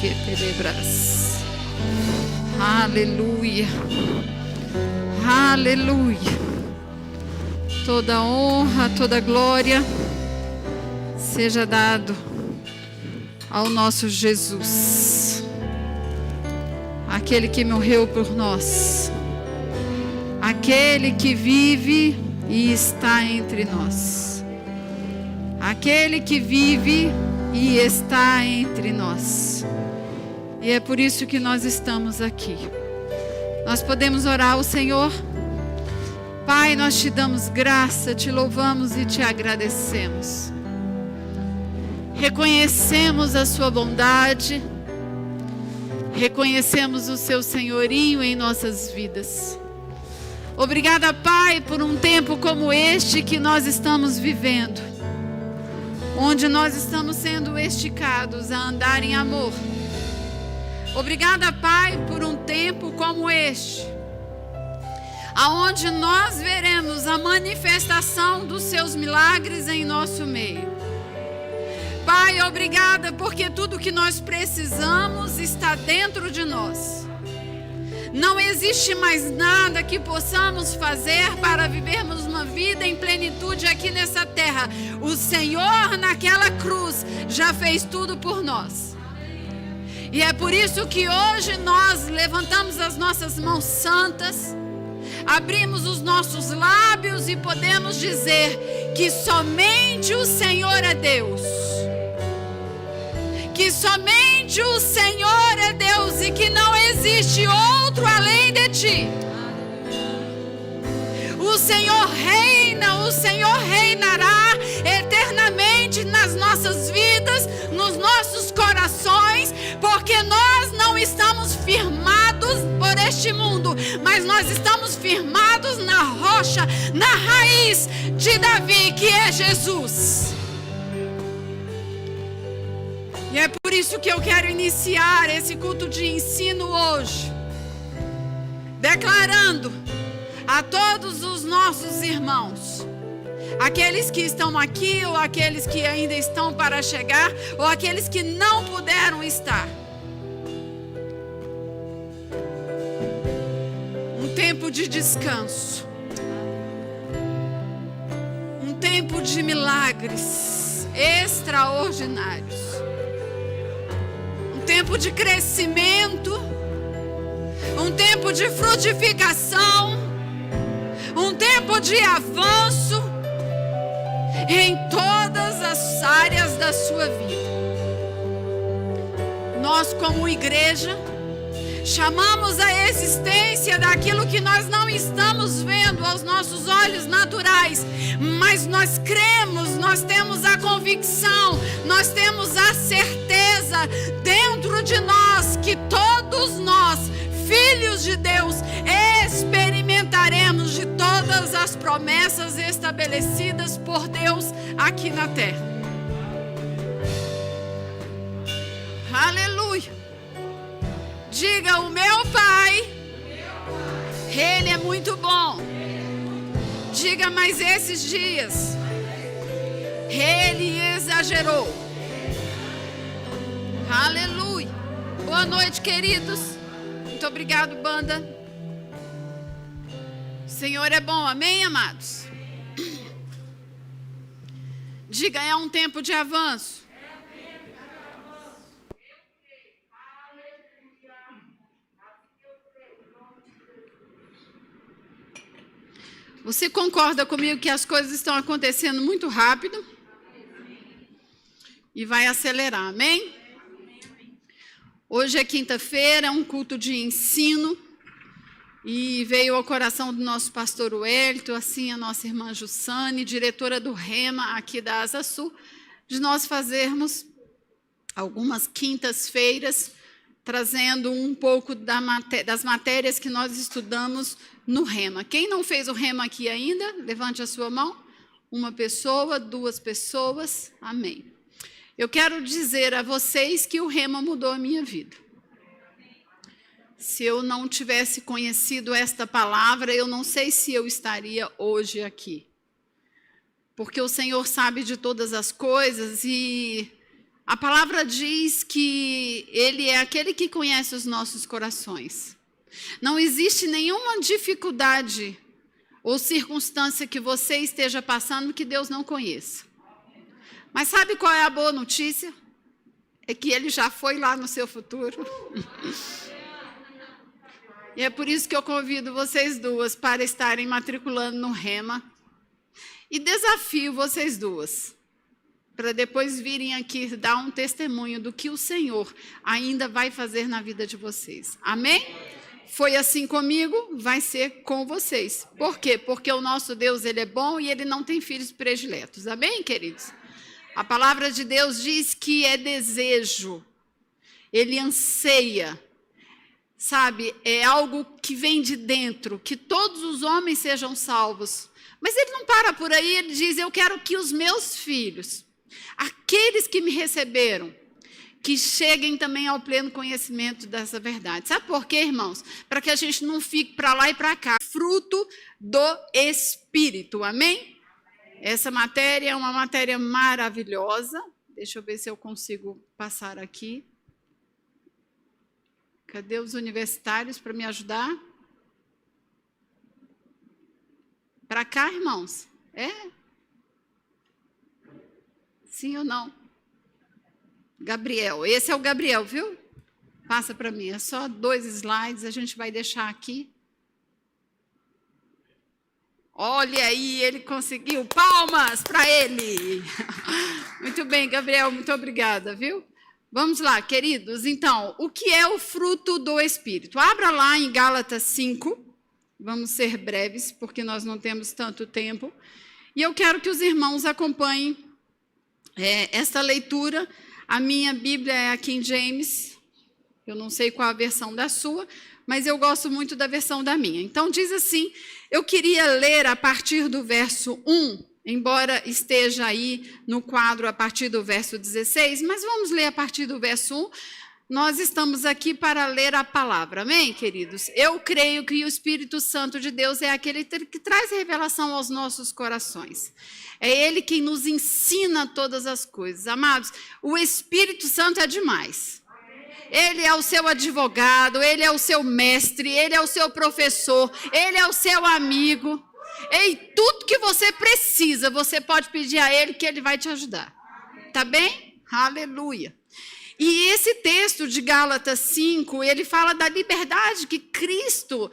que telebras. Aleluia. Aleluia. Toda honra, toda glória seja dado ao nosso Jesus, aquele que morreu por nós, aquele que vive e está entre nós, aquele que vive e está entre nós. E é por isso que nós estamos aqui. Nós podemos orar ao Senhor. Pai, nós te damos graça, te louvamos e te agradecemos. Reconhecemos a sua bondade, reconhecemos o seu senhorio em nossas vidas. Obrigada, Pai, por um tempo como este que nós estamos vivendo, onde nós estamos sendo esticados a andar em amor. Obrigada, Pai, por um tempo como este, aonde nós veremos a manifestação dos seus milagres em nosso meio. Pai, obrigada porque tudo que nós precisamos está dentro de nós. Não existe mais nada que possamos fazer para vivermos uma vida em plenitude aqui nessa terra. O Senhor naquela cruz já fez tudo por nós. E é por isso que hoje nós levantamos as nossas mãos santas, abrimos os nossos lábios e podemos dizer que somente o Senhor é Deus. Que somente o Senhor é Deus e que não existe outro além de ti. O Senhor reina, o Senhor reinará eternamente nas nossas vidas, nos nossos corações, porque nós não estamos firmados por este mundo, mas nós estamos firmados na rocha, na raiz de Davi, que é Jesus. E é por isso que eu quero iniciar esse culto de ensino hoje, declarando a todos os nossos irmãos, aqueles que estão aqui ou aqueles que ainda estão para chegar ou aqueles que não puderam estar, um tempo de descanso, um tempo de milagres extraordinários, um tempo de crescimento, um tempo de frutificação, um tempo de avanço em todas as áreas da sua vida. Nós, como igreja, chamamos a existência daquilo que nós não estamos vendo aos nossos olhos naturais, mas nós cremos, nós temos a convicção, nós temos a certeza dentro de nós que todos nós, filhos de Deus, experimentaremos de todas as promessas estabelecidas por Deus aqui na terra. Aleluia. Diga: o meu Pai, Ele é muito bom. Diga: mas esses dias Ele exagerou. Aleluia. Boa noite, queridos. Muito obrigado, banda. O Senhor é bom, amém, amados? Diga: é um tempo de avanço. Você concorda comigo que as coisas estão acontecendo muito rápido? E vai acelerar, amém? Hoje é quinta-feira, é um culto de ensino. E veio ao coração do nosso pastor Wellington, assim a nossa irmã Jussane, diretora do Rema aqui da Asa Sul, de nós fazermos algumas quintas-feiras, trazendo um pouco das matérias que nós estudamos no Rema. Quem não fez o Rema aqui ainda, levante a sua mão. Uma pessoa, duas pessoas, amém. Eu quero dizer a vocês que o Rema mudou a minha vida. Se eu não tivesse conhecido esta palavra, eu não sei se eu estaria hoje aqui. Porque o Senhor sabe de todas as coisas e A palavra diz que Ele é aquele que conhece os nossos corações. Não existe nenhuma dificuldade ou circunstância que você esteja passando que Deus não conheça. Mas sabe qual é a boa notícia? É que Ele já foi lá no seu futuro. E é por isso que eu convido vocês duas para estarem matriculando no Rema. E desafio vocês duas para depois virem aqui dar um testemunho do que o Senhor ainda vai fazer na vida de vocês. Amém? Foi assim comigo, vai ser com vocês. Por quê? Porque o nosso Deus, Ele é bom e Ele não tem filhos prediletos. Amém, queridos? A palavra de Deus diz que é desejo. Ele anseia. Sabe, é algo que vem de dentro, que todos os homens sejam salvos. Mas Ele não para por aí, Ele diz, eu quero que os meus filhos, aqueles que me receberam, que cheguem também ao pleno conhecimento dessa verdade. Sabe por quê, irmãos? Para que a gente não fique para lá e para cá. Fruto do Espírito, amém? Essa matéria é uma matéria maravilhosa. Deixa eu ver se eu consigo passar aqui. Cadê os universitários para me ajudar? Para cá, irmãos? É? Sim ou não? Gabriel, esse é o Gabriel, viu? Passa para mim, é só 2 slides, a gente vai deixar aqui. Olha aí, ele conseguiu. Palmas para ele. Muito bem, Gabriel, muito obrigada, viu? Vamos lá, queridos. Então, o que é o fruto do Espírito? Abra lá em Gálatas 5. Vamos ser breves, porque nós não temos tanto tempo. E eu quero que os irmãos acompanhem esta leitura. A minha Bíblia é a King James. Eu não sei qual a versão da sua, mas eu gosto muito da versão da minha. Então, diz assim, eu queria ler a partir do verso 1, embora esteja aí no quadro a partir do verso 16, mas vamos ler a partir do verso 1. Nós estamos aqui para ler a palavra, amém, queridos? Eu creio que o Espírito Santo de Deus é aquele que traz revelação aos nossos corações. É Ele quem nos ensina todas as coisas. Amados, o Espírito Santo é demais. Ele é o seu advogado, Ele é o seu mestre, Ele é o seu professor, Ele é o seu amigo. E tudo que você precisa, você pode pedir a Ele que Ele vai te ajudar. Tá bem? Aleluia. E esse texto de Gálatas 5, ele fala da liberdade que Cristo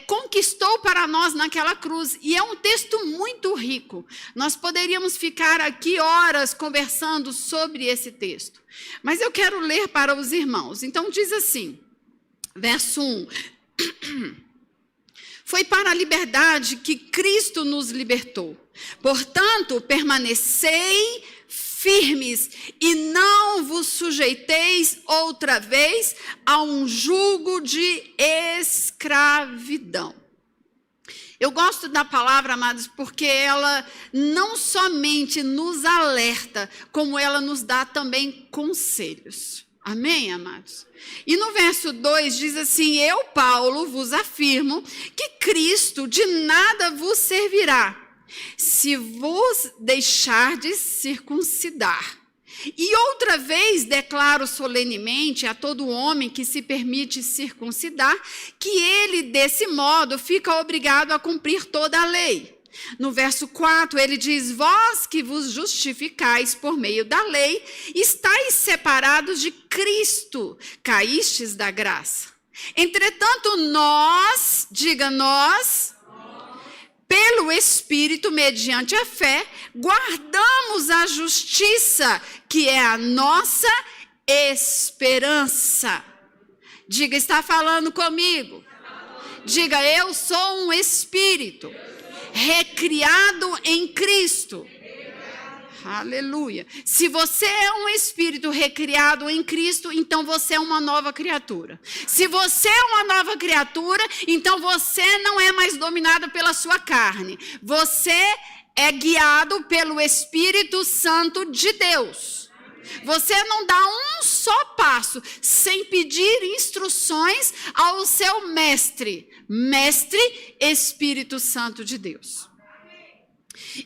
conquistou para nós naquela cruz. E é um texto muito rico. Nós poderíamos ficar aqui horas conversando sobre esse texto. Mas eu quero ler para os irmãos. Então diz assim, verso 1. Foi para a liberdade que Cristo nos libertou. Portanto, permanecei firmes e não vos sujeiteis outra vez a um jugo de escravidão. Eu gosto da palavra, amados, porque ela não somente nos alerta, como ela nos dá também conselhos. Amém, amados? E no verso 2 diz assim, eu, Paulo, vos afirmo que Cristo de nada vos servirá, se vos deixardes circuncidar. E outra vez declaro solenemente a todo homem que se permite circuncidar, que ele, desse modo, fica obrigado a cumprir toda a lei. No verso 4, ele diz, vós que vos justificais por meio da lei, estáis separados de Cristo, caístes da graça. Entretanto, nós, diga nós, pelo Espírito, mediante a fé, guardamos a justiça, que é a nossa esperança. Diga, está falando comigo? Diga, eu sou um espírito recriado em Cristo. Aleluia. Se você é um espírito recriado em Cristo, então você é uma nova criatura. Se você é uma nova criatura, então você não é mais dominado pela sua carne. Você é guiado pelo Espírito Santo de Deus. Você não dá um só passo sem pedir instruções ao seu mestre, Espírito Santo de Deus.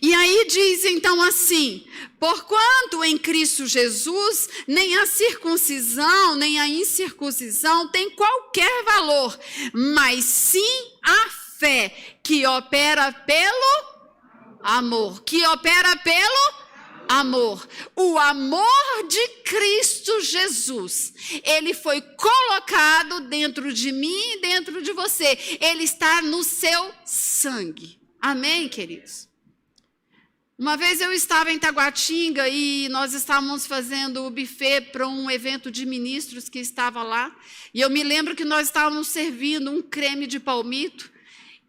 E aí diz então assim: porquanto em Cristo Jesus nem a circuncisão nem a incircuncisão tem qualquer valor, mas sim a fé que opera pelo amor, O amor de Cristo Jesus, ele foi colocado dentro de mim e dentro de você. Ele está no seu sangue. Amém, queridos? Uma vez eu estava em Taguatinga e nós estávamos fazendo o buffet para um evento de ministros que estava lá. E eu me lembro que nós estávamos servindo um creme de palmito.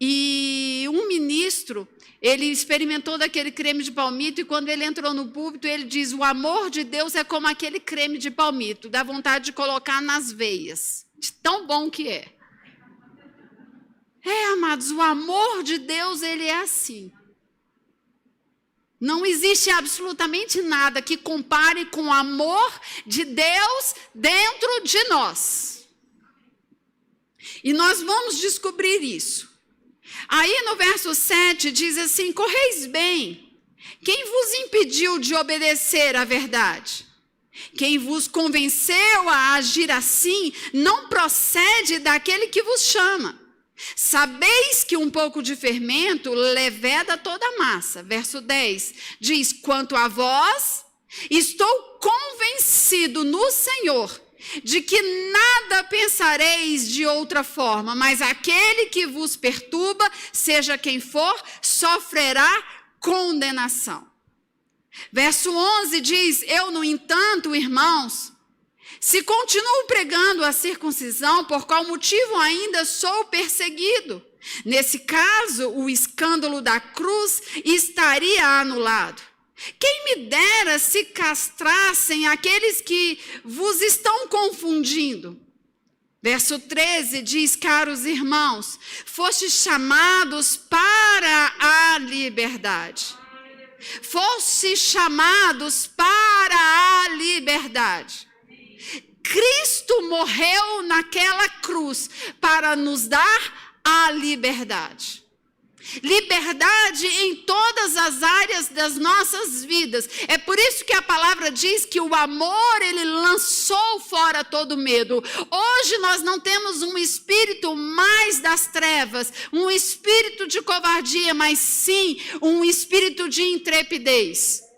E um ministro, ele experimentou daquele creme de palmito e quando ele entrou no púlpito, ele diz: o amor de Deus é como aquele creme de palmito, dá vontade de colocar nas veias, de tão bom que é. Amados, o amor de Deus, ele é assim. Não existe absolutamente nada que compare com o amor de Deus dentro de nós. E nós vamos descobrir isso. Aí no verso 7 diz assim: correis bem, quem vos impediu de obedecer à verdade? Quem vos convenceu a agir assim não procede daquele que vos chama. Sabeis que um pouco de fermento leveda toda a massa. Verso 10 diz: quanto a vós, estou convencido no Senhor de que nada pensareis de outra forma, mas aquele que vos perturba, seja quem for, sofrerá condenação. Verso 11 diz: eu, no entanto, irmãos, se continuo pregando a circuncisão, por qual motivo ainda sou perseguido? Nesse caso, o escândalo da cruz estaria anulado. Quem me dera se castrassem aqueles que vos estão confundindo. Verso 13 diz: caros irmãos, fostes chamados para a liberdade. Fostes chamados para a liberdade. Cristo morreu naquela cruz para nos dar a liberdade. Liberdade em todas as áreas das nossas vidas. É por isso que a palavra diz que o amor, ele lançou fora todo medo. Hoje nós não temos um espírito mais das trevas, um espírito de covardia, mas sim um espírito de intrepidez.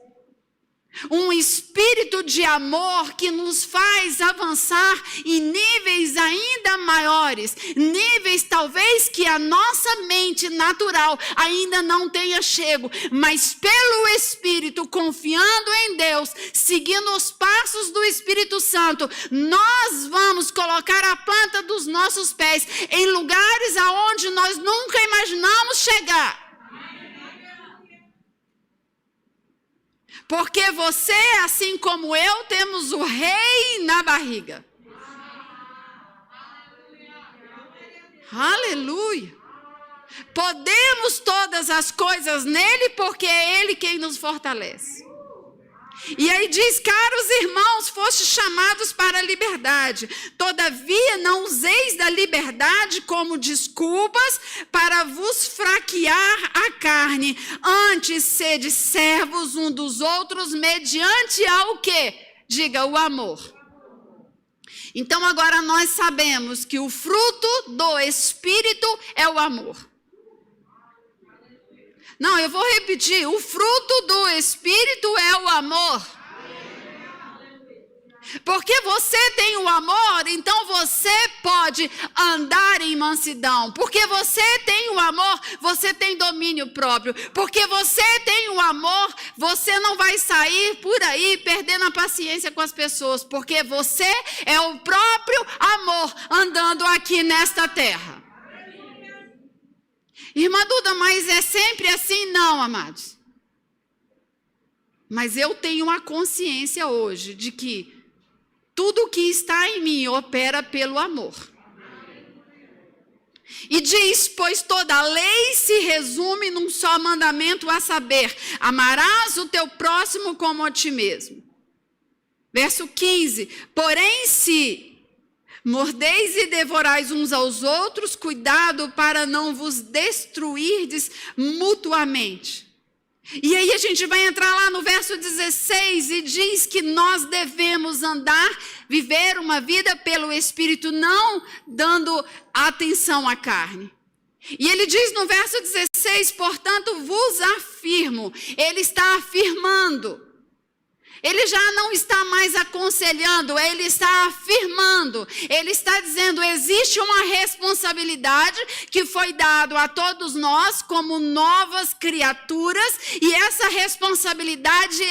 Um espírito de amor que nos faz avançar em níveis ainda maiores, níveis talvez que a nossa mente natural ainda não tenha chego, mas pelo Espírito, confiando em Deus, seguindo os passos do Espírito Santo, nós vamos colocar a planta dos nossos pés em lugares aonde nós nunca imaginamos chegar. Porque você, assim como eu, temos o rei na barriga. Aleluia. Podemos todas as coisas nele, porque é ele quem nos fortalece. E aí diz: caros irmãos, fostes chamados para a liberdade. Todavia não useis da liberdade como desculpas para vos fraquear a carne. Antes sede servos um dos outros mediante ao quê? Diga, o amor. Então agora nós sabemos que o fruto do Espírito é o amor. Não, eu vou repetir. O fruto do Espírito é o amor. Porque você tem o amor, então você pode andar em mansidão. Porque você tem o amor, você tem domínio próprio. Porque você tem o amor, você não vai sair por aí perdendo a paciência com as pessoas. Porque você é o próprio amor andando aqui nesta terra. Irmã Duda, mas é sempre assim? Não, amados. Mas eu tenho a consciência hoje de que tudo que está em mim opera pelo amor. E diz: pois toda a lei se resume num só mandamento, a saber, amarás o teu próximo como a ti mesmo. Verso 15, porém se mordeis e devorais uns aos outros, cuidado para não vos destruirdes mutuamente. E aí a gente vai entrar lá no verso 16 e diz que nós devemos viver uma vida pelo Espírito, não dando atenção à carne. E ele diz no verso 16, portanto vos afirmo, ele está afirmando. Ele já não está mais aconselhando, ele está afirmando. Ele está dizendo, existe uma responsabilidade que foi dada a todos nós como novas criaturas. E essa responsabilidade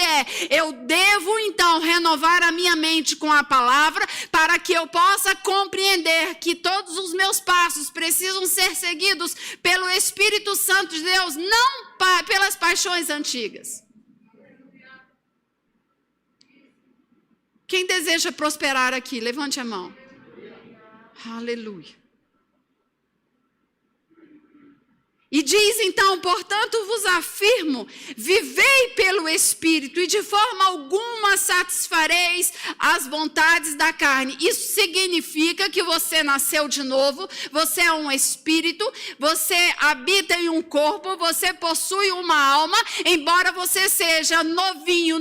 eu devo então renovar a minha mente com a palavra para que eu possa compreender que todos os meus passos precisam ser seguidos pelo Espírito Santo de Deus, não pelas paixões antigas. Quem deseja prosperar aqui? Levante a mão. Aleluia. E diz então, portanto vos afirmo, vivei pelo Espírito e de forma alguma satisfareis as vontades da carne. Isso significa que você nasceu de novo, você é um espírito, você habita em um corpo, você possui uma alma, embora você seja novinho,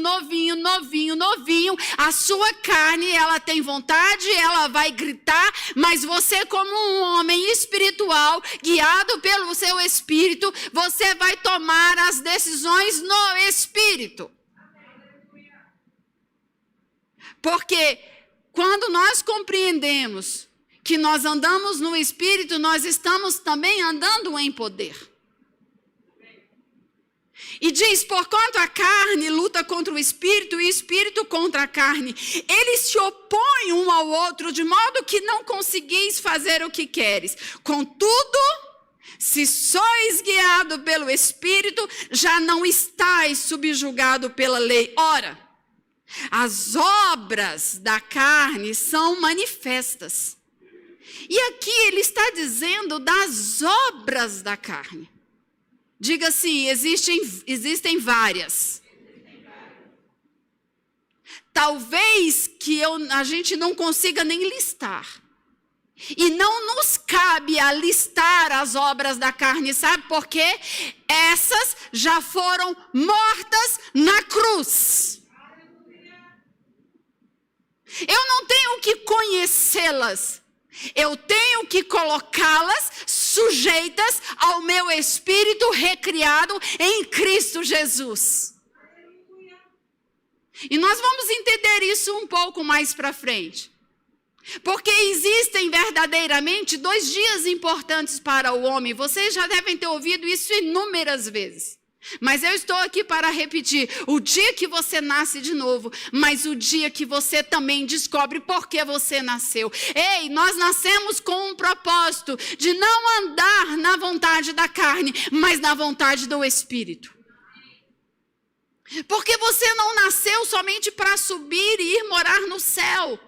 a sua carne, ela tem vontade, ela vai gritar, mas você como um homem espiritual, guiado pelo seu Espírito, você vai tomar as decisões no Espírito. Porque quando nós compreendemos que nós andamos no Espírito, nós estamos também andando em poder. E diz, porquanto a carne luta contra o Espírito e o Espírito contra a carne. Eles se opõem um ao outro, de modo que não conseguis fazer o que queres. Contudo, se sois guiado pelo Espírito, já não estáis subjugado pela lei. Ora, as obras da carne são manifestas. E aqui ele está dizendo das obras da carne. Diga assim, existem várias. Talvez que a gente não consiga nem listar. E não nos cabe a listar as obras da carne, sabe por quê? Essas já foram mortas na cruz. Eu não tenho que conhecê-las. Eu tenho que colocá-las sujeitas ao meu espírito recriado em Cristo Jesus. E nós vamos entender isso um pouco mais para frente. Porque existem verdadeiramente 2 dias importantes para o homem. Vocês já devem ter ouvido isso inúmeras vezes. Mas eu estou aqui para repetir. O dia que você nasce de novo, mas o dia que você também descobre por que você nasceu. Ei, nós nascemos com um propósito de não andar na vontade da carne, mas na vontade do Espírito. Porque você não nasceu somente para subir e ir morar no céu.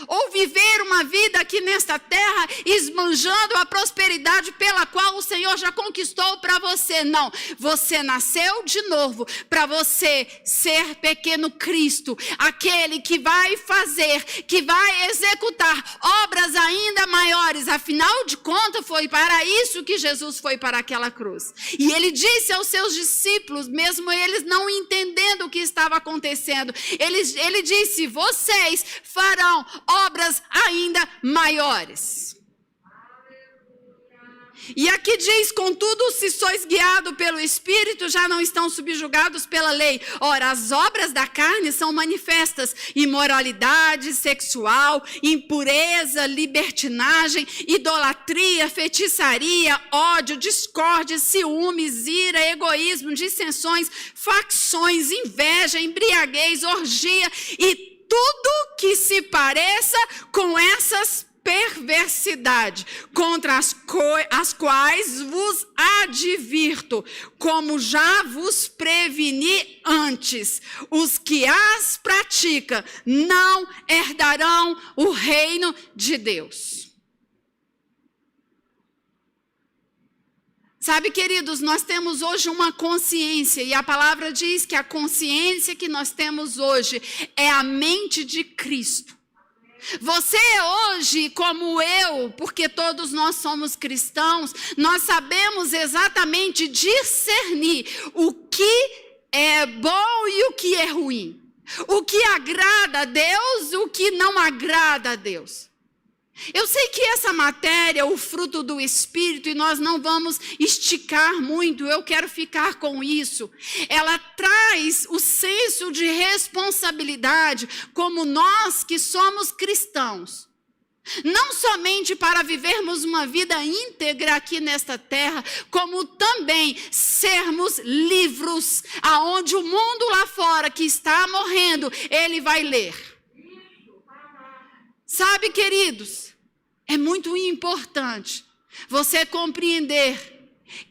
Ou viver uma vida aqui nesta terra, esbanjando a prosperidade pela qual o Senhor já conquistou para você. Não, você nasceu de novo para você ser pequeno Cristo, aquele que vai fazer, que vai executar obras ainda maiores. Afinal de contas, foi para isso que Jesus foi para aquela cruz. E ele disse aos seus discípulos, mesmo eles não entendendo o que estava acontecendo, ele disse, vocês farão obras ainda maiores. E aqui diz, contudo, se sois guiados pelo Espírito, já não estão subjugados pela lei. Ora, as obras da carne são manifestas: imoralidade sexual, impureza, libertinagem, idolatria, feitiçaria, ódio, discórdia, ciúmes, ira, egoísmo, dissensões, facções, inveja, embriaguez, orgia e tudo que se pareça com essas perversidades, contra as quais vos advirto, como já vos preveni antes. Os que as praticam não herdarão o reino de Deus. Sabe, queridos, nós temos hoje uma consciência, e a palavra diz que a consciência que nós temos hoje é a mente de Cristo. Você hoje, como eu, porque todos nós somos cristãos, nós sabemos exatamente discernir o que é bom e o que é ruim. O que agrada a Deus e o que não agrada a Deus. Eu sei que essa matéria, o fruto do Espírito, e nós não vamos esticar muito, eu quero ficar com isso. Ela traz o senso de responsabilidade, como nós que somos cristãos. Não somente para vivermos uma vida íntegra aqui nesta terra, como também sermos livros, aonde o mundo lá fora que está morrendo, ele vai ler. Sabe, queridos, é muito importante você compreender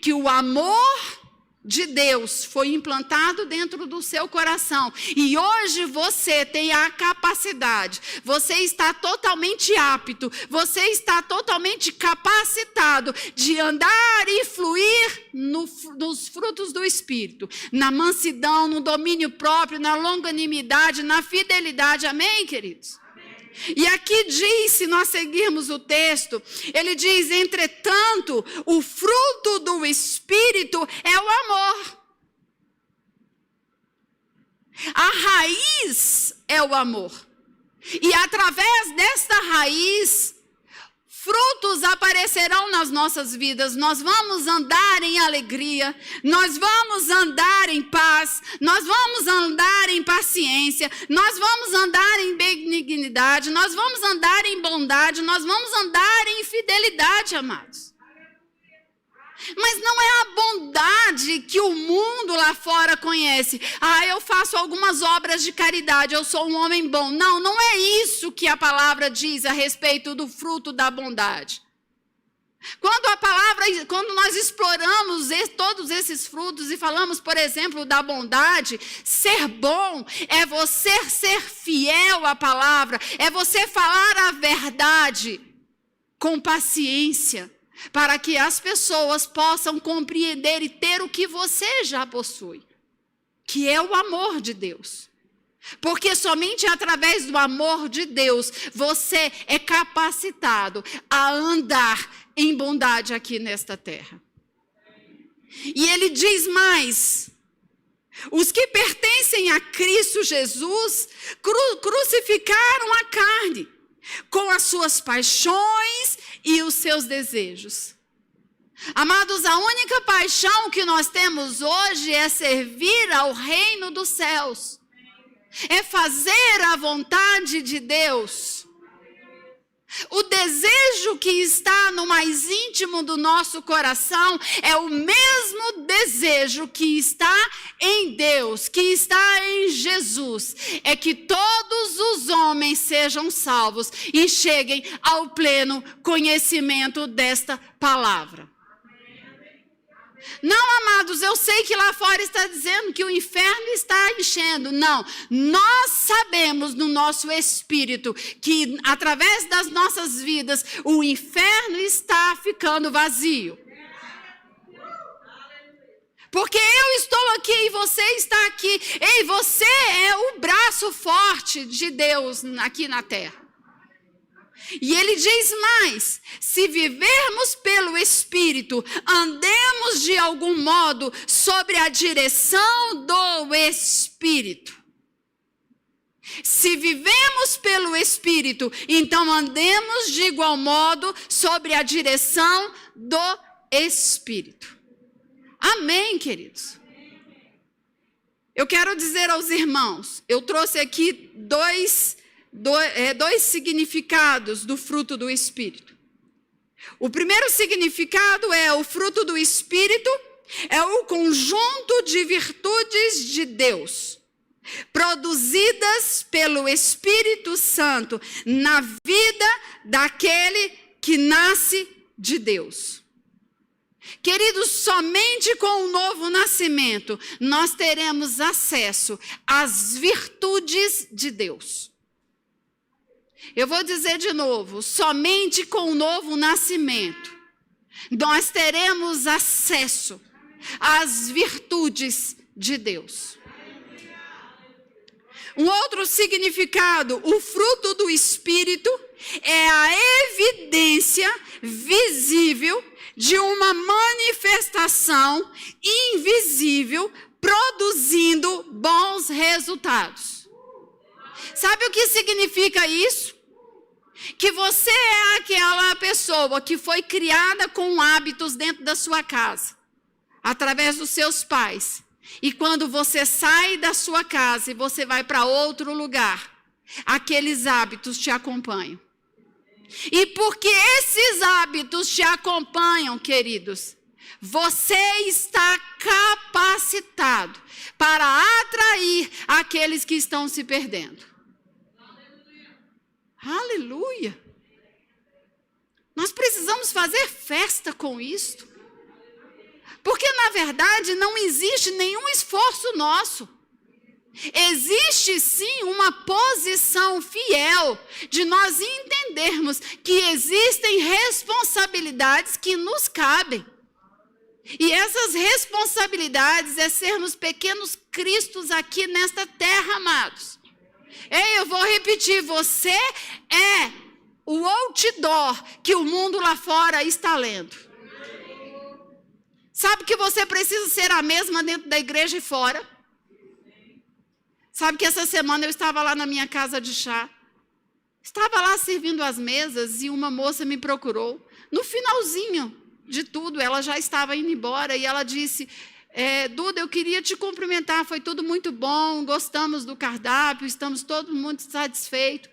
que o amor de Deus foi implantado dentro do seu coração. E hoje você tem a capacidade, você está totalmente apto, você está totalmente capacitado de andar e fluir nos frutos do Espírito. Na mansidão, no domínio próprio, na longanimidade, na fidelidade. Amém, queridos? E aqui diz, se nós seguirmos o texto, ele diz, entretanto, o fruto do Espírito é o amor. A raiz é o amor. E através desta raiz, frutos aparecerão nas nossas vidas. Nós vamos andar em alegria, nós vamos andar em paz, nós vamos andar em paciência, nós vamos andar em benignidade, nós vamos andar em bondade, nós vamos andar em fidelidade, amados. Mas não é a bondade que o mundo lá fora conhece. Eu faço algumas obras de caridade, eu sou um homem bom. Não, não é isso que a palavra diz a respeito do fruto da bondade. Quando nós exploramos todos esses frutos e falamos, por exemplo, da bondade, ser bom é você ser fiel à palavra, é você falar a verdade com paciência, para que as pessoas possam compreender e ter o que você já possui, que é o amor de Deus. Porque somente através do amor de Deus você é capacitado a andar em bondade aqui nesta terra. E ele diz mais: os que pertencem a Cristo Jesus crucificaram a carne com as suas paixões e os seus desejos. Amados, a única paixão que nós temos hoje é servir ao reino dos céus. É fazer a vontade de Deus. O desejo que está no mais íntimo do nosso coração é o mesmo desejo que está em Deus, que está em Jesus. É que todos os homens sejam salvos e cheguem ao pleno conhecimento desta palavra. Não, amados, eu sei que lá fora está dizendo que o inferno está enchendo. Não, nós sabemos no nosso espírito que através das nossas vidas o inferno está ficando vazio. Porque eu estou aqui e você está aqui. Ei, você é o braço forte de Deus aqui na terra. E ele diz mais: se vivermos pelo Espírito, andemos de algum modo sobre a direção do Espírito. Se vivemos pelo Espírito, então andemos de igual modo sobre a direção do Espírito. Amém, queridos? Eu quero dizer aos irmãos, eu trouxe aqui dois significados do fruto do Espírito. O primeiro significado é o fruto do Espírito, é o conjunto de virtudes de Deus, produzidas pelo Espírito Santo na vida daquele que nasce de Deus. Queridos, somente com o novo nascimento nós teremos acesso às virtudes de Deus. Eu vou dizer de novo, somente com o novo nascimento nós teremos acesso às virtudes de Deus. Um outro significado, o fruto do Espírito é a evidência visível de uma manifestação invisível produzindo bons resultados. Sabe o que significa isso? Que você é aquela pessoa que foi criada com hábitos dentro da sua casa, através dos seus pais. E quando você sai da sua casa e você vai para outro lugar, aqueles hábitos te acompanham. E porque esses hábitos te acompanham, queridos, você está capacitado para atrair aqueles que estão se perdendo. Aleluia! Nós precisamos fazer festa com isto. Porque, na verdade, não existe nenhum esforço nosso. Existe, sim, uma posição fiel de nós entendermos que existem responsabilidades que nos cabem. E essas responsabilidades é sermos pequenos cristos aqui nesta terra, amados. Ei, eu vou repetir, você é o outdoor que o mundo lá fora está lendo. Sabe que você precisa ser a mesma dentro da igreja e fora? Sabe que essa semana eu estava lá na minha casa de chá. Estava lá servindo as mesas e uma moça me procurou. No finalzinho de tudo, ela já estava indo embora e ela disse: Duda, eu queria te cumprimentar, foi tudo muito bom, gostamos do cardápio, estamos todos muito satisfeitos.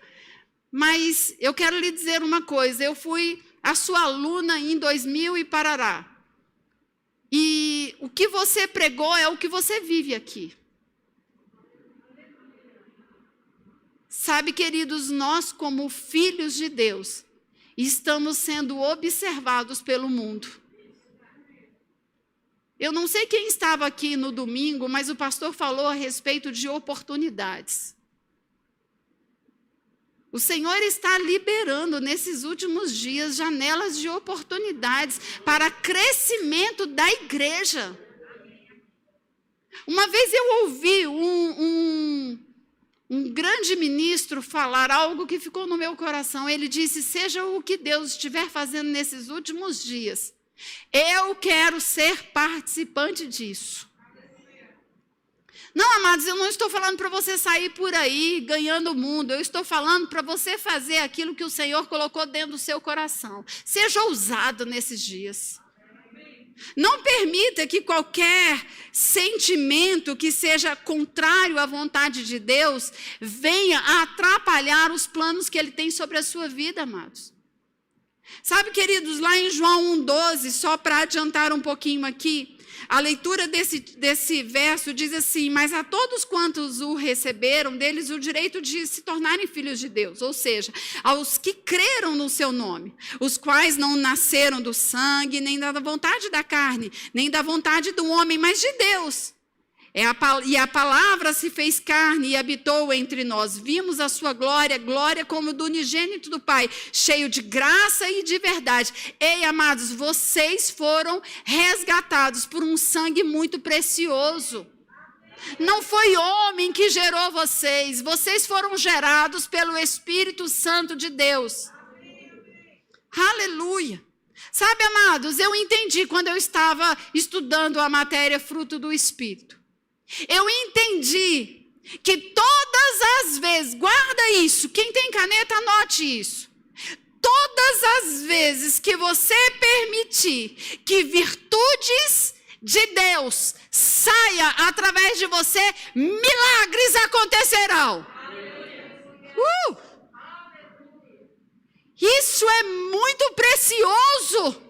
Mas eu quero lhe dizer uma coisa, eu fui a sua aluna em 2000 e parará. E o que você pregou é o que você vive aqui. Sabe, queridos, nós como filhos de Deus, estamos sendo observados pelo mundo. Eu não sei quem estava aqui no domingo, mas o pastor falou a respeito de oportunidades. O Senhor está liberando nesses últimos dias janelas de oportunidades para crescimento da igreja. Uma vez eu ouvi um grande ministro falar algo que ficou no meu coração. Ele disse: seja o que Deus estiver fazendo nesses últimos dias, eu quero ser participante disso. Não, amados, eu não estou falando para você sair por aí ganhando o mundo. Eu estou falando para você fazer aquilo que o Senhor colocou dentro do seu coração. Seja ousado nesses dias. Não permita que qualquer sentimento que seja contrário à vontade de Deus venha a atrapalhar os planos que Ele tem sobre a sua vida, amados. Sabe, queridos, lá em João 1,12, só para adiantar um pouquinho aqui, a leitura desse verso diz assim: mas a todos quantos o receberam, deles o direito de se tornarem filhos de Deus, ou seja, aos que creram no seu nome, os quais não nasceram do sangue, nem da vontade da carne, nem da vontade do homem, mas de Deus. E a palavra se fez carne e habitou entre nós. Vimos a sua glória, glória como do unigênito do Pai, cheio de graça e de verdade. Ei, amados, vocês foram resgatados por um sangue muito precioso. Não foi homem que gerou vocês, vocês foram gerados pelo Espírito Santo de Deus. Aleluia. Sabe, amados, eu entendi quando eu estava estudando a matéria fruto do Espírito. Eu entendi que todas as vezes, guarda isso, quem tem caneta anote isso. Todas as vezes que você permitir que virtudes de Deus saia através de você, milagres acontecerão. Isso é muito precioso.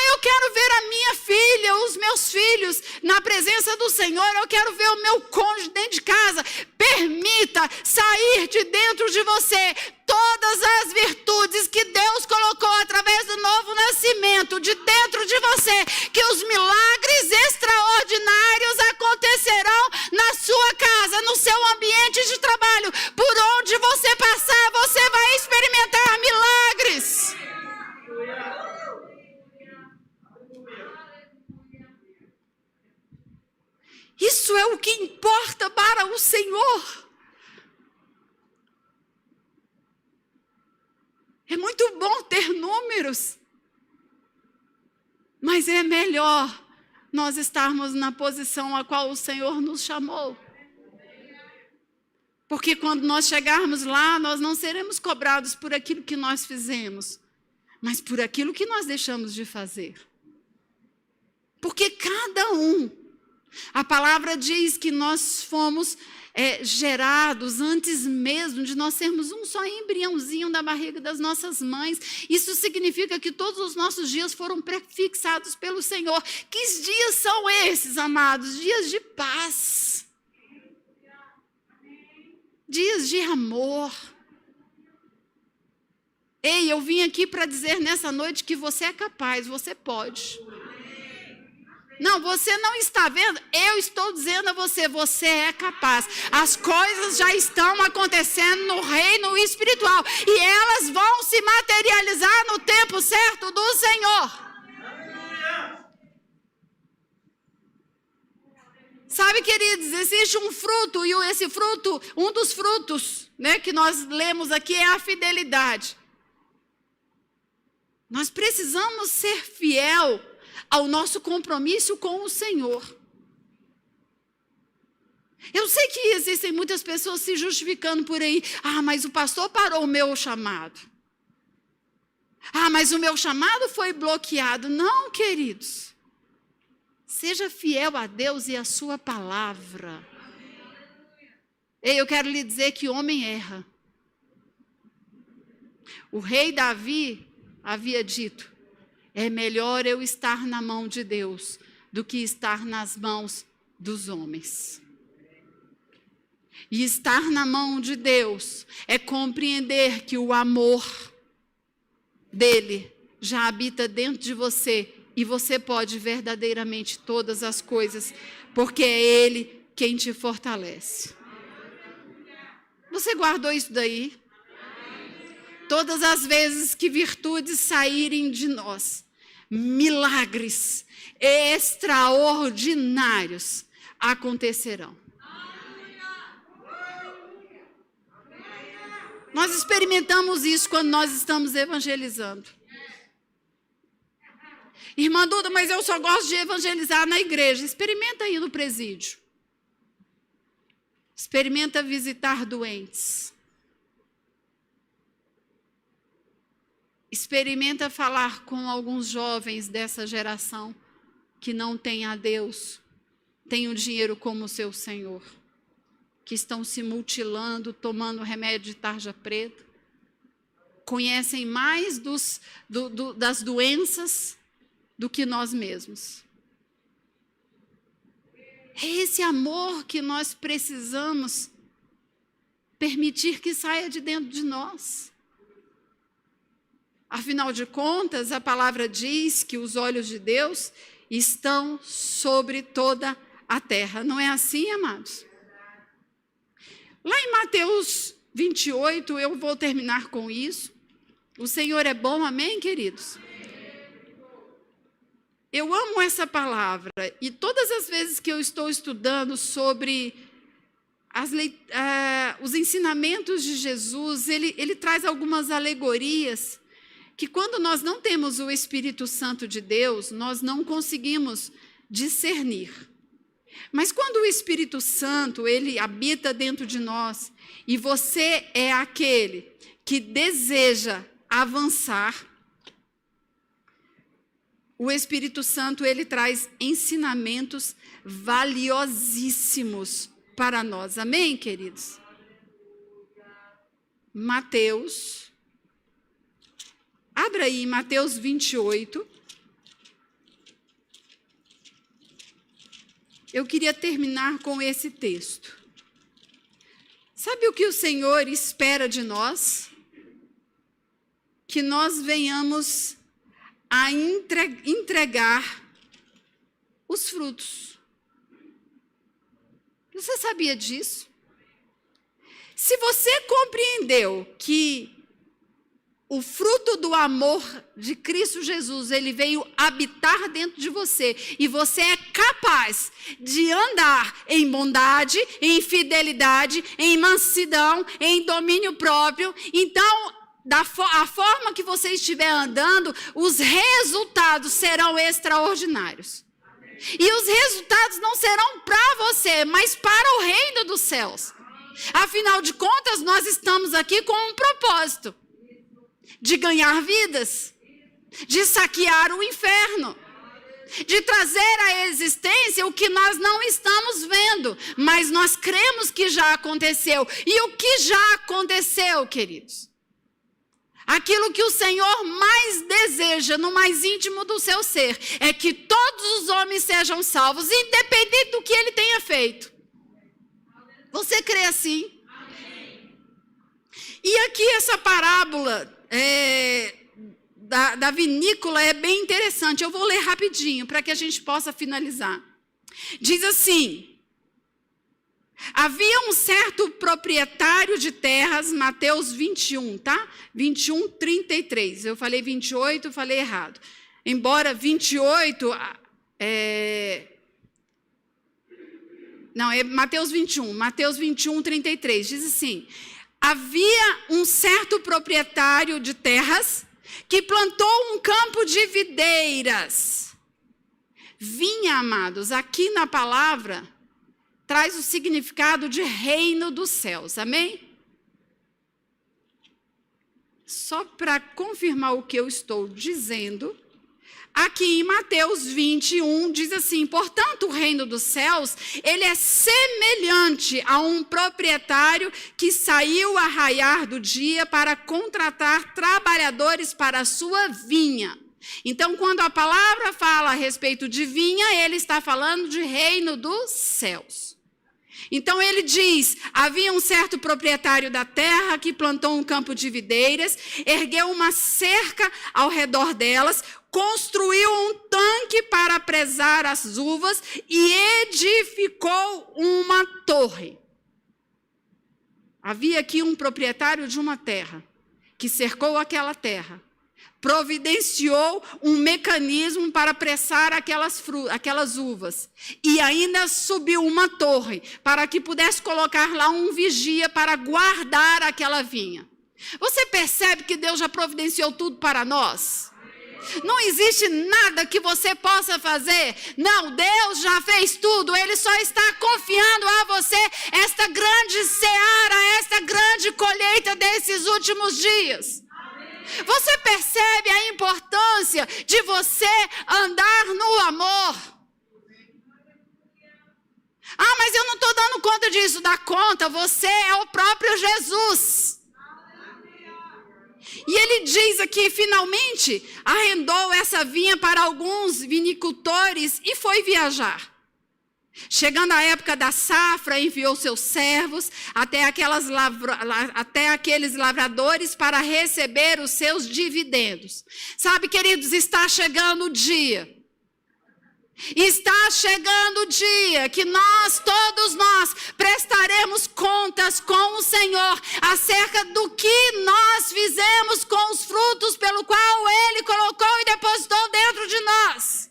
Eu quero ver a minha filha, os meus filhos na presença do Senhor. Eu quero ver o meu cônjuge dentro de casa. Permita sair de dentro de você todas as virtudes que Deus colocou através do novo nascimento de dentro de você, que os milagres extraordinários acontecerão na sua casa, no seu ambiente de trabalho. Por onde você passar, você vai experimentar milagres. Isso isso é o que importa para o Senhor. É muito bom ter números, mas é melhor nós estarmos na posição a qual o Senhor nos chamou. Porque quando nós chegarmos lá, nós não seremos cobrados por aquilo que nós fizemos, mas por aquilo que nós deixamos de fazer. Porque cada um, a palavra diz que nós fomos gerados antes mesmo de nós sermos um só embriãozinho da barriga das nossas mães. Isso significa que todos os nossos dias foram prefixados pelo Senhor. Que dias são esses, amados? Dias de paz. Dias de amor. Ei, eu vim aqui para dizer nessa noite que você é capaz, você pode. Não, você não está vendo? Eu estou dizendo a você, você é capaz. As coisas já estão acontecendo no reino espiritual e elas vão se materializar no tempo certo do Senhor. Sabe, queridos, existe um fruto e esse fruto, um dos frutos, né, que nós lemos aqui é a fidelidade. Nós precisamos ser fiel ao nosso compromisso com o Senhor. Eu sei que existem muitas pessoas se justificando por aí. Ah, mas o pastor parou o meu chamado. Ah, mas o meu chamado foi bloqueado. Não, queridos. Seja fiel a Deus e à sua palavra. Ei, eu quero lhe dizer que homem erra. O rei Davi havia dito: é melhor eu estar na mão de Deus do que estar nas mãos dos homens. E estar na mão de Deus é compreender que o amor dele já habita dentro de você e você pode verdadeiramente todas as coisas, porque é Ele quem te fortalece. Você guardou isso daí? Todas as vezes que virtudes saírem de nós, milagres extraordinários acontecerão. Nós experimentamos isso quando nós estamos evangelizando. Irmã Duda, mas eu só gosto de evangelizar na igreja. Experimenta ir no presídio. Experimenta visitar doentes. Experimenta falar com alguns jovens dessa geração que não têm a Deus, têm o dinheiro como seu Senhor, que estão se mutilando, tomando remédio de tarja preta, conhecem mais das doenças do que nós mesmos. É esse amor que nós precisamos permitir que saia de dentro de nós. Afinal de contas, a palavra diz que os olhos de Deus estão sobre toda a terra. Não é assim, amados? Lá em Mateus 28, eu vou terminar com isso. O Senhor é bom, amém, queridos? Eu amo essa palavra e todas as vezes que eu estou estudando sobre os ensinamentos de Jesus, ele traz algumas alegorias que quando nós não temos o Espírito Santo de Deus, nós não conseguimos discernir. Mas quando o Espírito Santo, ele habita dentro de nós, e você é aquele que deseja avançar, o Espírito Santo, ele traz ensinamentos valiosíssimos para nós. Amém, queridos? Mateus. Abra aí Mateus 28. Eu queria terminar com esse texto. Sabe o que o Senhor espera de nós? Que nós venhamos a entregar os frutos. Você sabia disso? Se você compreendeu que o fruto do amor de Cristo Jesus, ele veio habitar dentro de você. E você é capaz de andar em bondade, em fidelidade, em mansidão, em domínio próprio. Então, a forma que você estiver andando, os resultados serão extraordinários. E os resultados não serão para você, mas para o reino dos céus. Afinal de contas, nós estamos aqui com um propósito. De ganhar vidas, de saquear o inferno, de trazer à existência o que nós não estamos vendo, mas nós cremos que já aconteceu. E o que já aconteceu, queridos? Aquilo que o Senhor mais deseja no mais íntimo do seu ser é que todos os homens sejam salvos, independente do que ele tenha feito. Você crê assim? E aqui essa parábola da vinícola é bem interessante. Eu vou ler rapidinho para que a gente possa finalizar. Diz assim: havia um certo proprietário de terras, Mateus 21, tá? 21, 33. Eu falei 28, falei errado. Embora 28... Não, é Mateus 21. Mateus 21, 33. Diz assim: havia um certo proprietário de terras que plantou um campo de videiras. Vinha, amados, aqui na palavra, traz o significado de reino dos céus, amém? Só para confirmar o que eu estou dizendo, aqui em Mateus 21 diz assim: portanto, o reino dos céus, ele é semelhante a um proprietário que saiu a raiar do dia para contratar trabalhadores para a sua vinha. Então, quando a palavra fala a respeito de vinha, ele está falando de reino dos céus. Então ele diz: havia um certo proprietário da terra que plantou um campo de videiras, ergueu uma cerca ao redor delas, construiu um tanque para presar as uvas e edificou uma torre. Havia aqui um proprietário de uma terra que cercou aquela terra, providenciou um mecanismo para pressar aquelas uvas e ainda subiu uma torre para que pudesse colocar lá um vigia para guardar aquela vinha. Você percebe que Deus já providenciou tudo para nós? Não existe nada que você possa fazer. Não, Deus já fez tudo. Ele só está confiando a você esta grande seara, esta grande colheita desses últimos dias. Você percebe a importância de você andar no amor? Ah, mas eu não estou dando conta disso. Dá conta, você é o próprio Jesus. E ele diz aqui: finalmente arrendou essa vinha para alguns vinicultores e foi viajar. Chegando a época da safra, enviou seus servos até aqueles lavradores para receber os seus dividendos. Sabe, queridos, está chegando o dia. Está chegando o dia que todos nós, prestaremos contas com o Senhor acerca do que nós fizemos com os frutos pelo qual Ele colocou e depositou dentro de nós.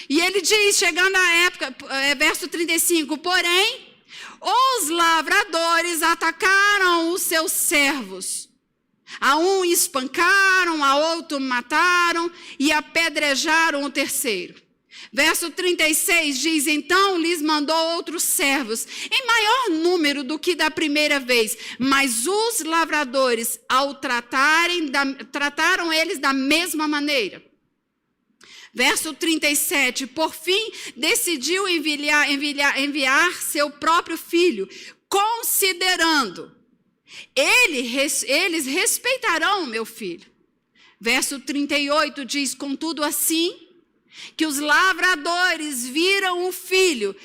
E ele diz, chegando a época, verso 35, porém, os lavradores atacaram os seus servos. A um espancaram, a outro mataram e apedrejaram o terceiro. Verso 36 diz: então lhes mandou outros servos, em maior número do que da primeira vez, mas os lavradores, ao trataram eles da mesma maneira. Verso 37, por fim, decidiu enviar seu próprio filho, considerando: eles respeitarão o meu filho. Verso 38 diz: contudo, assim que os lavradores viram o filho,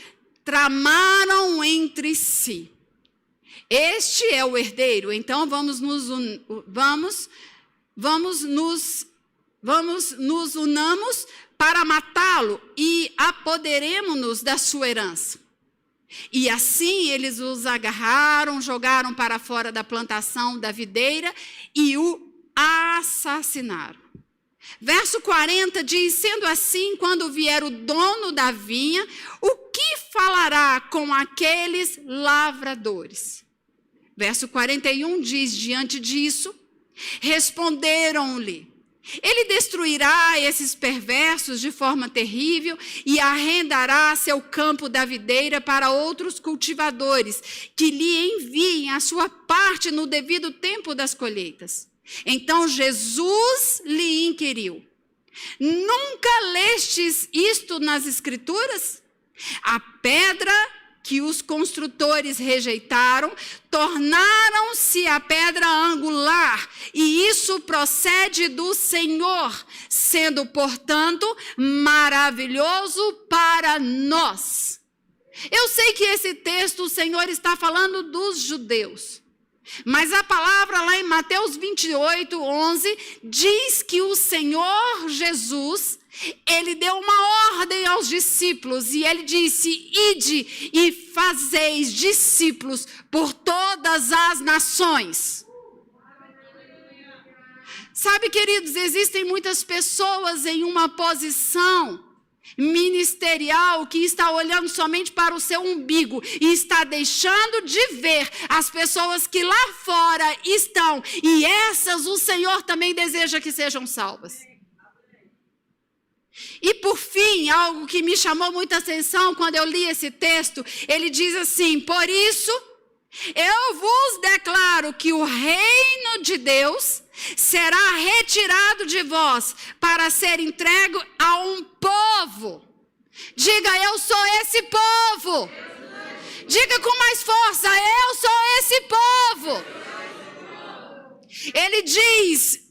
tramaram entre si: este é o herdeiro, então vamos nos unamos para matá-lo e apoderemo-nos da sua herança. E assim eles os agarraram, jogaram para fora da plantação da videira e o assassinaram. Verso 40 diz: sendo assim, quando vier o dono da vinha, o que falará com aqueles lavradores? Verso 41 diz: diante disso, responderam-lhe: ele destruirá esses perversos de forma terrível e arrendará seu campo da videira para outros cultivadores, que lhe enviem a sua parte no devido tempo das colheitas. Então Jesus lhe inquiriu: nunca lestes isto nas Escrituras? A pedra que os construtores rejeitaram, tornaram-se a pedra angular, e isso procede do Senhor, sendo, portanto, maravilhoso para nós. Eu sei que esse texto o Senhor está falando dos judeus, mas a palavra lá em Mateus 28, 11, diz que o Senhor Jesus, ele deu uma ordem aos discípulos e ele disse: ide e fazeis discípulos por todas as nações. Sabe, queridos, existem muitas pessoas em uma posição ministerial que está olhando somente para o seu umbigo e está deixando de ver as pessoas que lá fora estão, e essas o Senhor também deseja que sejam salvas. E por fim, algo que me chamou muita atenção quando eu li esse texto, ele diz assim: por isso eu vos declaro que o reino de Deus será retirado de vós para ser entregue a um povo. Diga: eu sou esse povo. Diga com mais força: eu sou esse povo. Ele diz: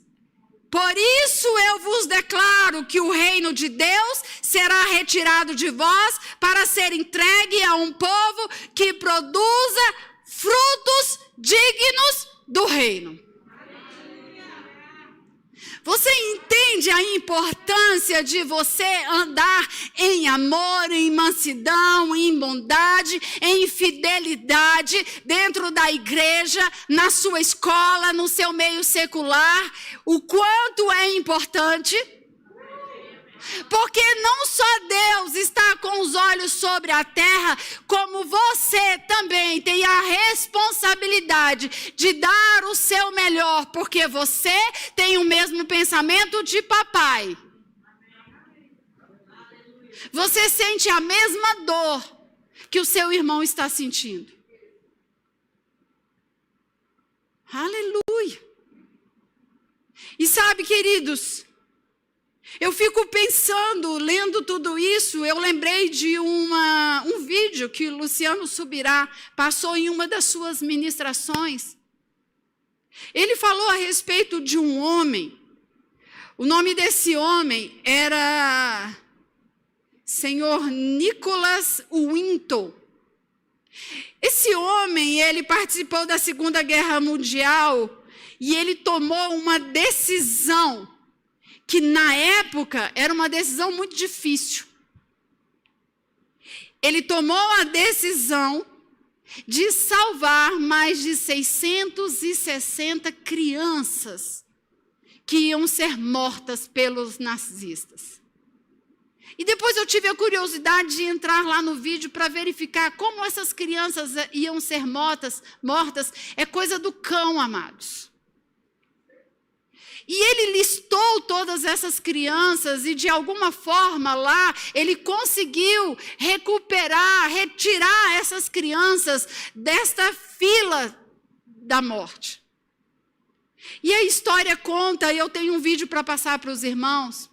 por isso eu vos declaro que o reino de Deus será retirado de vós para ser entregue a um povo que produza frutos dignos do reino. Você entende a importância de você andar em amor, em mansidão, em bondade, em fidelidade dentro da igreja, na sua escola, no seu meio secular? O quanto é importante? Porque não só Deus está com os olhos sobre a terra, como você também tem a responsabilidade de dar o seu melhor, porque você tem o mesmo pensamento de papai. Você sente a mesma dor que o seu irmão está sentindo. Aleluia! E sabe, queridos, eu fico pensando, lendo tudo isso, eu lembrei de um vídeo que o Luciano Subirá passou em uma das suas ministrações. Ele falou a respeito de um homem. O nome desse homem era Senhor Nicholas Winton. Esse homem, ele participou da Segunda Guerra Mundial e ele tomou uma decisão que na época era uma decisão muito difícil. Ele tomou a decisão de salvar mais de 660 crianças que iam ser mortas pelos nazistas. E depois eu tive a curiosidade de entrar lá no vídeo para verificar como essas crianças iam ser mortas. É coisa do cão, amados. E ele listou todas essas crianças e de alguma forma lá ele conseguiu retirar essas crianças desta fila da morte. E a história conta, eu tenho um vídeo para passar para os irmãos,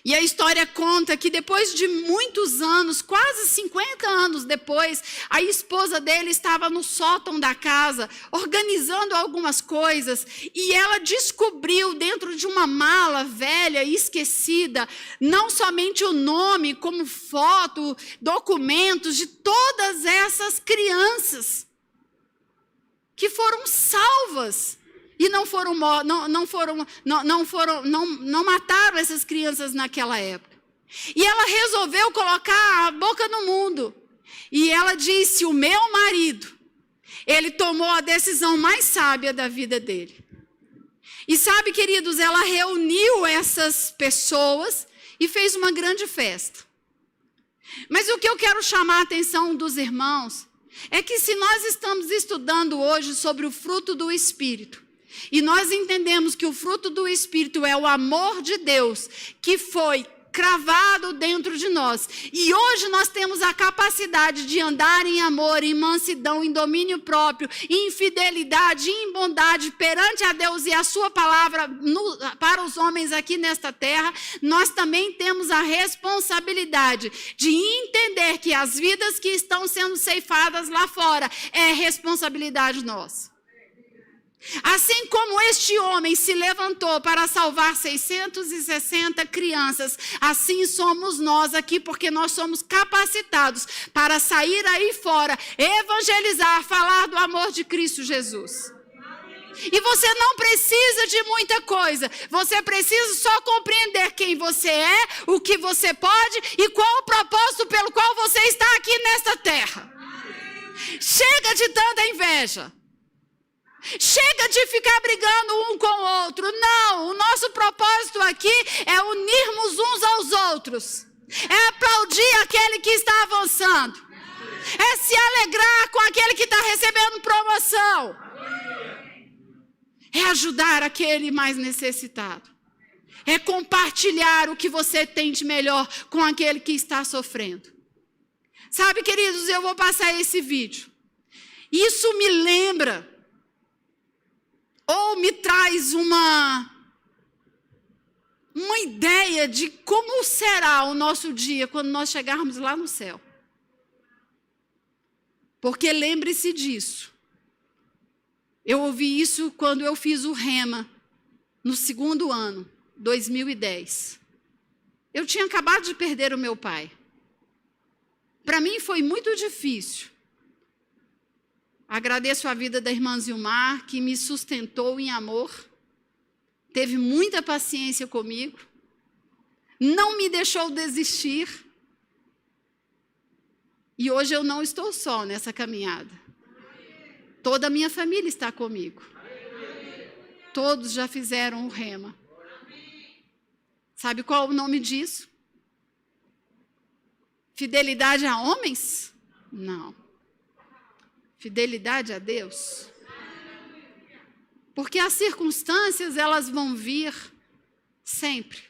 e a história conta que depois de muitos anos, quase 50 anos depois, a esposa dele estava no sótão da casa, organizando algumas coisas, e ela descobriu dentro de uma mala velha e esquecida, não somente o nome, como foto, documentos de todas essas crianças que foram salvas. E não mataram essas crianças naquela época. E ela resolveu colocar a boca no mundo E ela disse: o meu marido, ele tomou a decisão mais sábia da vida dele. E sabe, queridos, ela reuniu essas pessoas e fez uma grande festa. Mas o que eu quero chamar a atenção dos irmãos é que se nós estamos estudando hoje sobre o fruto do Espírito, e nós entendemos que o fruto do Espírito é o amor de Deus, que foi cravado dentro de nós. E hoje nós temos a capacidade de andar em amor, em mansidão, em domínio próprio, em fidelidade, em bondade perante a Deus e a sua palavra para os homens aqui nesta terra. Nós também temos a responsabilidade de entender que as vidas que estão sendo ceifadas lá fora é responsabilidade nossa. Assim como este homem se levantou para salvar 660 crianças, assim somos nós aqui, porque nós somos capacitados para sair aí fora, evangelizar, falar do amor de Cristo Jesus. E você não precisa de muita coisa, você precisa só compreender quem você é, o que você pode e qual o propósito pelo qual você está aqui nesta terra. Chega de tanta inveja. Chega de ficar brigando um com o outro. Não, o nosso propósito aqui é unirmos uns aos outros. É aplaudir aquele que está avançando. É se alegrar com aquele que está recebendo promoção. É ajudar aquele mais necessitado. É compartilhar o que você tem de melhor com aquele que está sofrendo. Sabe, queridos, eu vou passar esse vídeo. Isso me lembra ou me traz uma ideia de como será o nosso dia quando nós chegarmos lá no céu. Porque lembre-se disso. Eu ouvi isso quando eu fiz o Rema, no 2º ano, 2010. Eu tinha acabado de perder o meu pai. Para mim foi muito difícil. Agradeço a vida da irmã Zilmar, que me sustentou em amor, teve muita paciência comigo, não me deixou desistir. E hoje eu não estou só nessa caminhada. Toda a minha família está comigo. Todos já fizeram o Rema. Sabe qual é o nome disso? Fidelidade a homens? Não. Fidelidade a Deus. Porque as circunstâncias, elas vão vir sempre.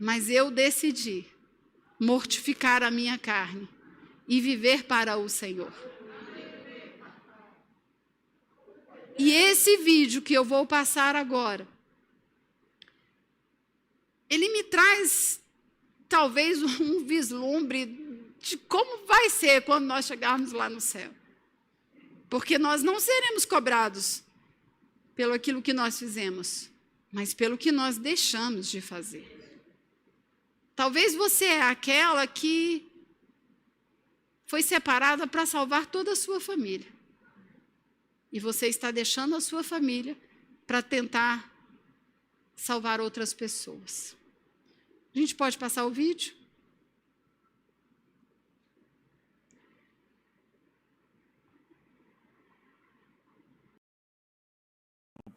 Mas eu decidi mortificar a minha carne e viver para o Senhor. E esse vídeo que eu vou passar agora, ele me traz talvez um vislumbre de como vai ser quando nós chegarmos lá no céu. Porque nós não seremos cobrados pelo aquilo que nós fizemos, mas pelo que nós deixamos de fazer. Talvez você é aquela que foi separada para salvar toda a sua família. E você está deixando a sua família para tentar salvar outras pessoas. A gente pode passar o vídeo?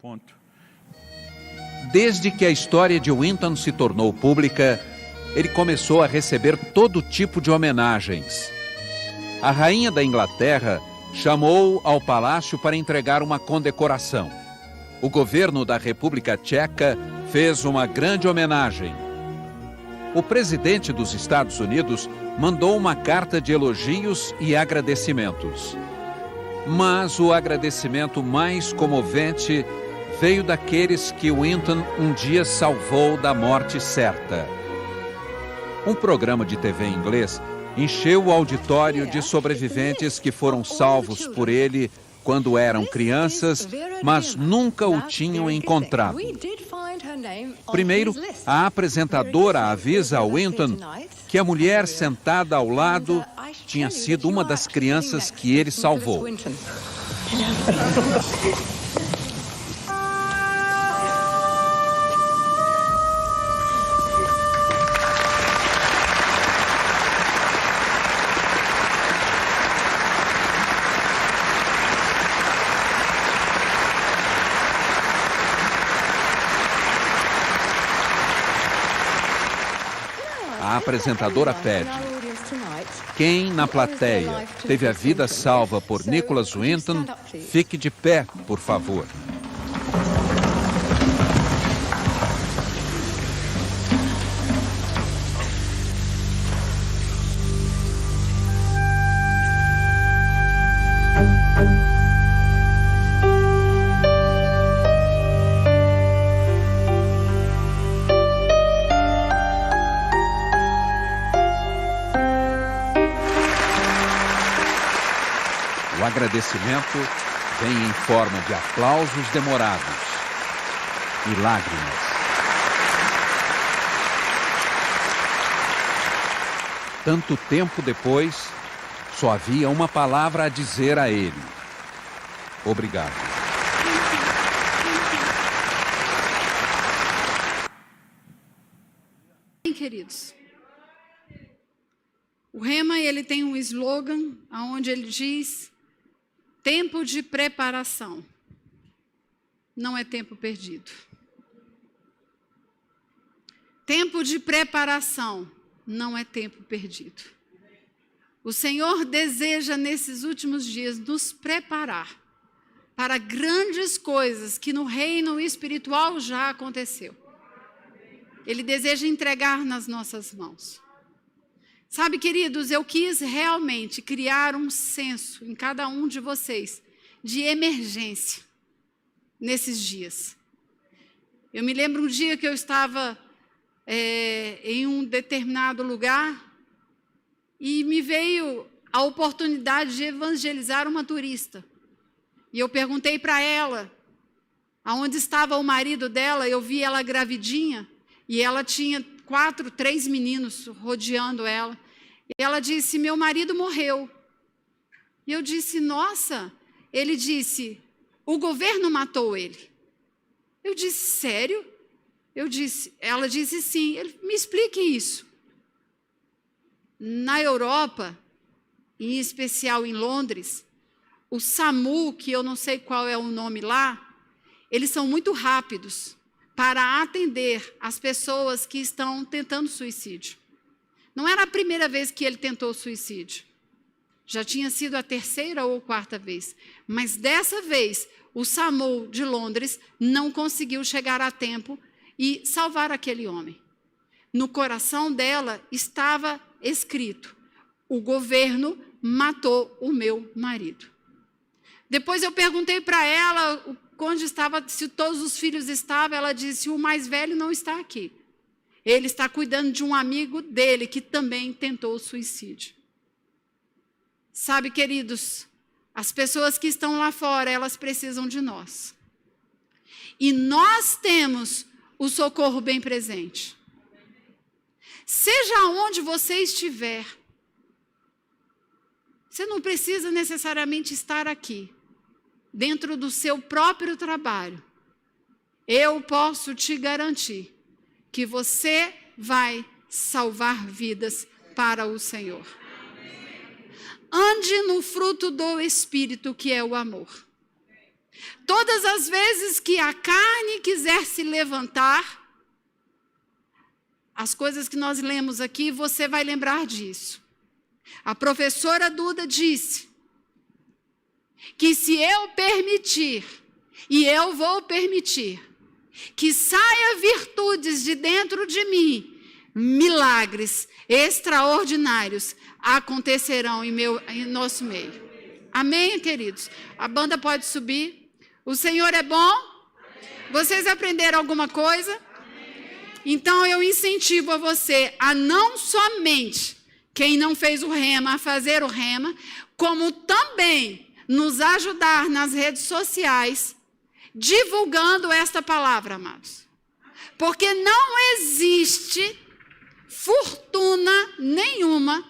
Ponto. Desde que a história de Winton se tornou pública, ele começou a receber todo tipo de homenagens. A rainha da Inglaterra chamou ao palácio para entregar uma condecoração. O governo da República Tcheca fez uma grande homenagem. O presidente dos Estados Unidos mandou uma carta de elogios e agradecimentos. Mas o agradecimento mais comovente veio daqueles que Winton um dia salvou da morte certa. Um programa de TV em inglês encheu o auditório de sobreviventes que foram salvos por ele quando eram crianças, mas nunca o tinham encontrado. Primeiro, a apresentadora avisa a Winton que a mulher sentada ao lado tinha sido uma das crianças que ele salvou. apresentadora pede: quem na plateia teve a vida salva por Nicholas Winton, fique de pé, por favor. O agradecimento vem em forma de aplausos demorados e lágrimas. Tanto tempo depois, só havia uma palavra a dizer a ele: obrigado. Bem, queridos, o Rema, ele tem um slogan onde ele diz: tempo de preparação não é tempo perdido. Tempo de preparação não é tempo perdido. O Senhor deseja, nesses últimos dias, nos preparar para grandes coisas que no reino espiritual já aconteceu. Ele deseja entregar nas nossas mãos. Sabe, queridos, eu quis realmente criar um senso em cada um de vocês de emergência nesses dias. Eu me lembro um dia que eu estava em um determinado lugar e me veio a oportunidade de evangelizar uma turista. E eu perguntei para ela aonde estava o marido dela. Eu vi ela gravidinha e ela tinha 3 meninos rodeando ela. E ela disse: meu marido morreu. E eu disse: nossa. Ele disse: o governo matou ele. Eu disse: sério? Ela disse: sim. Ele: me explique isso. Na Europa, em especial em Londres, o SAMU, que eu não sei qual é o nome lá, eles são muito rápidos para atender as pessoas que estão tentando suicídio. Não era a primeira vez que ele tentou suicídio. Já tinha sido a 3ª ou 4ª vez. Mas dessa vez, o SAMU de Londres não conseguiu chegar a tempo e salvar aquele homem. No coração dela estava escrito: o governo matou o meu marido. Depois eu perguntei para ela onde estava, se todos os filhos estavam. Ela disse: o mais velho não está aqui. Ele está cuidando de um amigo dele que também tentou o suicídio. Sabe, queridos, as pessoas que estão lá fora, elas precisam de nós. E nós temos o socorro bem presente. Seja onde você estiver, você não precisa necessariamente estar aqui, dentro do seu próprio trabalho. Eu posso te garantir que você vai salvar vidas para o Senhor. Ande no fruto do Espírito, que é o amor. Todas as vezes que a carne quiser se levantar, as coisas que nós lemos aqui, você vai lembrar disso. A professora Duda disse que se eu permitir, e eu vou permitir, que saia virtudes de dentro de mim, milagres extraordinários acontecerão em nosso meio. Amém, queridos? A banda pode subir. O Senhor é bom? Vocês aprenderam alguma coisa? Então eu incentivo a você a não somente, quem não fez o Rema, a fazer o Rema, como também nos ajudar nas redes sociais, divulgando esta palavra, amados. Porque não existe fortuna nenhuma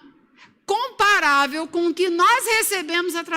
comparável com o que nós recebemos através